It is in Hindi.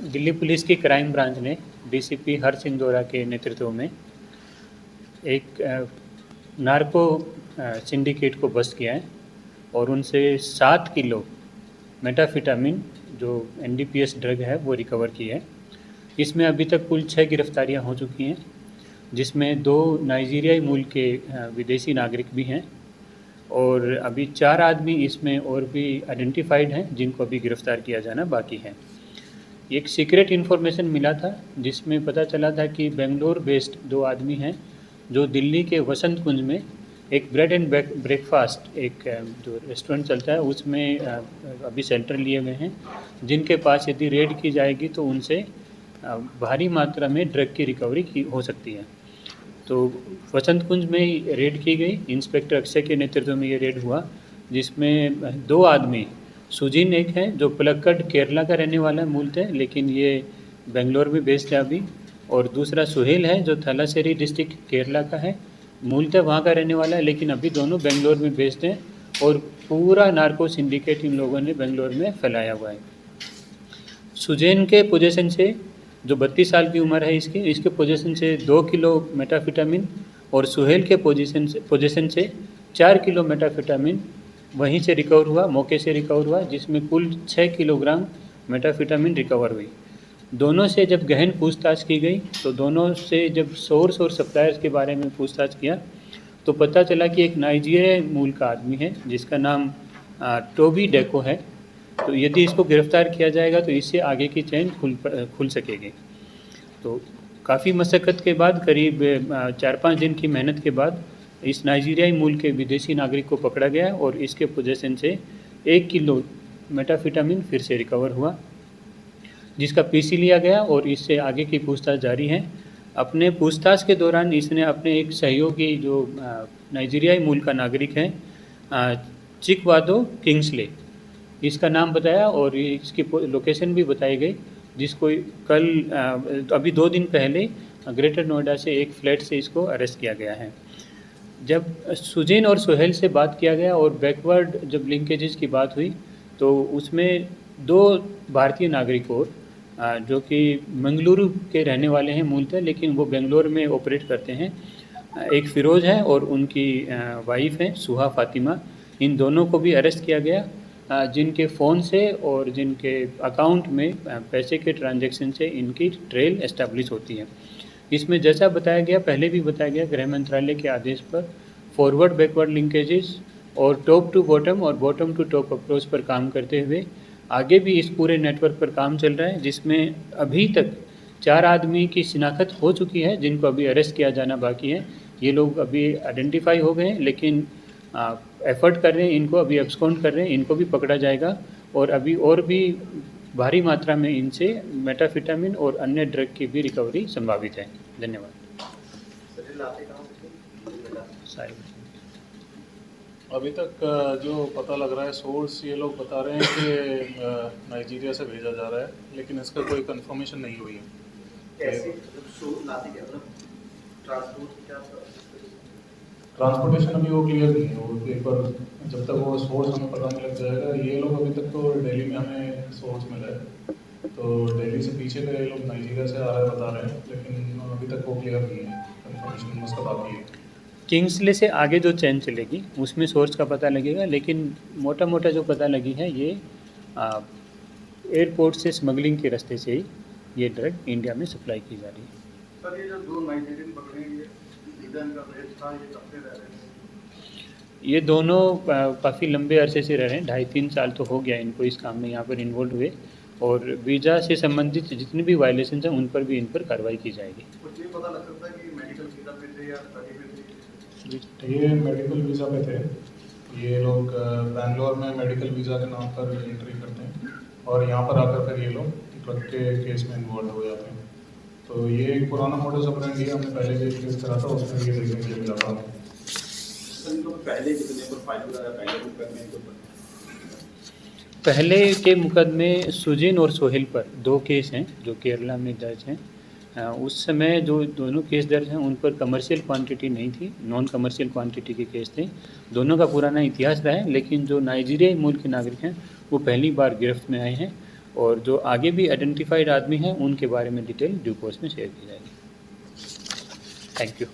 दिल्ली पुलिस की क्राइम ब्रांच ने डीसीपी हर सिंह दोरा के नेतृत्व में एक नार्को सिंडिकेट को बस्ट किया है और उनसे 7 किलो मेटाफिटामिन जो एनडीपीएस ड्रग है वो रिकवर की है। इसमें अभी तक कुल 6 गिरफ्तारियां हो चुकी हैं, जिसमें 2 नाइजीरियाई मूल के विदेशी नागरिक भी हैं और अभी 4 आदमी इसमें और भी आइडेंटिफाइड हैं जिनको अभी गिरफ्तार किया जाना बाकी है। एक सीक्रेट इन्फॉर्मेशन मिला था जिसमें पता चला था कि बेंगलोर बेस्ड 2 आदमी हैं जो दिल्ली के वसंत कुंज में एक ब्रेड एंड ब्रेकफास्ट एक जो रेस्टोरेंट चलता है उसमें अभी सेंटर लिए हुए हैं, जिनके पास यदि रेड की जाएगी तो उनसे भारी मात्रा में ड्रग की रिकवरी की हो सकती है। तो वसंत कुंज में रेड की गई, इंस्पेक्टर अक्षय के नेतृत्व में ये रेड हुआ, जिसमें 2 आदमी, सुजीन एक है जो पलक्कड केरला का रहने वाला है मूलतः, लेकिन ये बेंगलोर में बेस्ड है अभी, और दूसरा सुहेल है जो थलासेरी डिस्ट्रिक्ट केरला का है, मूलतः वहाँ का रहने वाला है, लेकिन अभी दोनों बेंगलोर में बेस्ड हैं और पूरा नार्को सिंडिकेट इन लोगों ने बेंगलोर में फैलाया हुआ है। सुजैन के पोजीशन से जो 32 साल की उम्र है इसके पोजीशन से 2 किलो मेटाफिटामिन और सुहेल के पोजीशन से 4 किलो मेटाफिटामिन वहीं से रिकवर हुआ, मौके से रिकवर हुआ, जिसमें कुल 6 किलोग्राम मेटाफिटामिन रिकवर हुई। दोनों से जब गहन पूछताछ की गई तो दोनों से जब सोर्स और सप्लायर्स के बारे में पूछताछ किया तो पता चला कि एक नाइजीरिया मूल का आदमी है जिसका नाम टोबी डेको है। तो यदि इसको गिरफ्तार किया जाएगा तो इससे आगे की चेन खुल सकेगी। तो काफ़ी मशक्क़त के बाद करीब 4-5 दिन की मेहनत के बाद इस नाइजीरियाई मूल के विदेशी नागरिक को पकड़ा गया और इसके पोजीशन से 1 किलो मेटाफिटामिन फिर से रिकवर हुआ, जिसका पीसी लिया गया और इससे आगे की पूछताछ जारी है। अपने पूछताछ के दौरान इसने अपने एक सहयोगी जो नाइजीरियाई मूल का नागरिक है चिकवादो किंग्सले, इसका नाम बताया और इसकी लोकेशन भी बताई गई, जिसको कल अभी 2 दिन पहले ग्रेटर नोएडा से एक फ्लैट से इसको अरेस्ट किया गया है। जब सुजैन और सुहेल से बात किया गया और बैकवर्ड जब लिंकेजेस की बात हुई तो उसमें 2 भारतीय नागरिक और जो कि मंगलुरु के रहने वाले हैं मूलतः, लेकिन वो बेंगलोर में ऑपरेट करते हैं, एक फ़िरोज़ है और उनकी वाइफ है सुहा फातिमा। इन दोनों को भी अरेस्ट किया गया, जिनके फ़ोन से और जिनके अकाउंट में पैसे के ट्रांजैक्शन से इनकी ट्रेल एस्टैब्लिश होती है। इसमें जैसा बताया गया, पहले भी बताया गया, गृह मंत्रालय के आदेश पर फॉरवर्ड बैकवर्ड लिंकेजेस और टॉप टू बॉटम और बॉटम टू टॉप अप्रोच पर काम करते हुए आगे भी इस पूरे नेटवर्क पर काम चल रहा है, जिसमें अभी तक 4 आदमी की शिनाख्त हो चुकी है जिनको अभी अरेस्ट किया जाना बाकी है। ये लोग अभी आइडेंटिफाई हो गए हैं, लेकिन एफर्ट कर रहे हैं, इनको अभी एब्सकॉन्ड कर रहे हैं, इनको भी पकड़ा जाएगा और अभी और भी भारी मात्रा में इनसे मेटाफिटामिन और अन्य ड्रग की भी रिकवरी संभावित है। धन्यवाद। अभी तक जो पता लग रहा है सोर्स, ये लोग बता रहे हैं कि नाइजीरिया से भेजा जा रहा है, लेकिन इसका कोई कंफर्मेशन नहीं हुई है। ट्रांसपोर्टेशन अभी वो क्लियर नहीं है, वो पेपर जब तक वो सोर्स हमें पता नहीं लग जाएगा। ये लोग अभी तक तो दिल्ली में हमें सोर्स मिला है, तो दिल्ली से पीछे का ये लोग नाइजीरिया से आ रहे हैं बता रहे हैं, लेकिन अभी तक वो क्लियर नहीं है, कंफर्मेशन उसका बाकी है। किंग्सले से आगे जो चैन चलेगी उसमें सोर्स का पता लगेगा, लेकिन मोटा मोटा जो पता लगी है ये एयरपोर्ट से स्मगलिंग के रास्ते से ही ये ड्रग इंडिया में सप्लाई की जा रही है। सर, ये जो 2 नाइजीरियन पकड़े गए, इनका रेट था, ये कब से रह रहे हैं? ये दोनों काफ़ी लंबे अरसे से रह रहे हैं, 2.5-3 साल तो हो गया इनको इस काम में यहाँ पर इन्वॉल्व हुए, और वीज़ा से संबंधित जितनी भी वायलेशन हैं उन पर भी इन पर कार्रवाई की जाएगी। कुछ नहीं पता लग सकता कि मेडिकल वीज़ा पे थे या स्टडी पे थे? ये मेडिकल वीज़ा पे थे। ये लोग बैंगलोर में मेडिकल वीज़ा के नाम पर एंट्री करते हैं और यहाँ पर आकर फिर ये लोग ड्रग के केस में इन्वॉल्व हो जाते हैं। तो ये एक पुराना मॉडल ऑपरेंडी है, हमने पहले भी केस करा था, उसमें ये देखने के लिए मिला था। पहले कितने पर फाइल हुआ है, पहले मुकदमे के ऊपर? पहले के मुकदमे सुजैन और सोहेल पर 2 केस हैं जो केरला में दर्ज हैं। उस समय जो दोनों केस दर्ज हैं उन पर कमर्शियल क्वांटिटी नहीं थी, नॉन कमर्शियल क्वांटिटी के केस थे। दोनों का पुराना इतिहास रहा है, लेकिन जो नाइजीरियाई मूल के नागरिक हैं वो पहली बार गिरफ्त में आए हैं और जो आगे भी आइडेंटिफाइड आदमी हैं उनके बारे में डिटेल ड्यू कोर्स में शेयर की जाएगी। Thank you.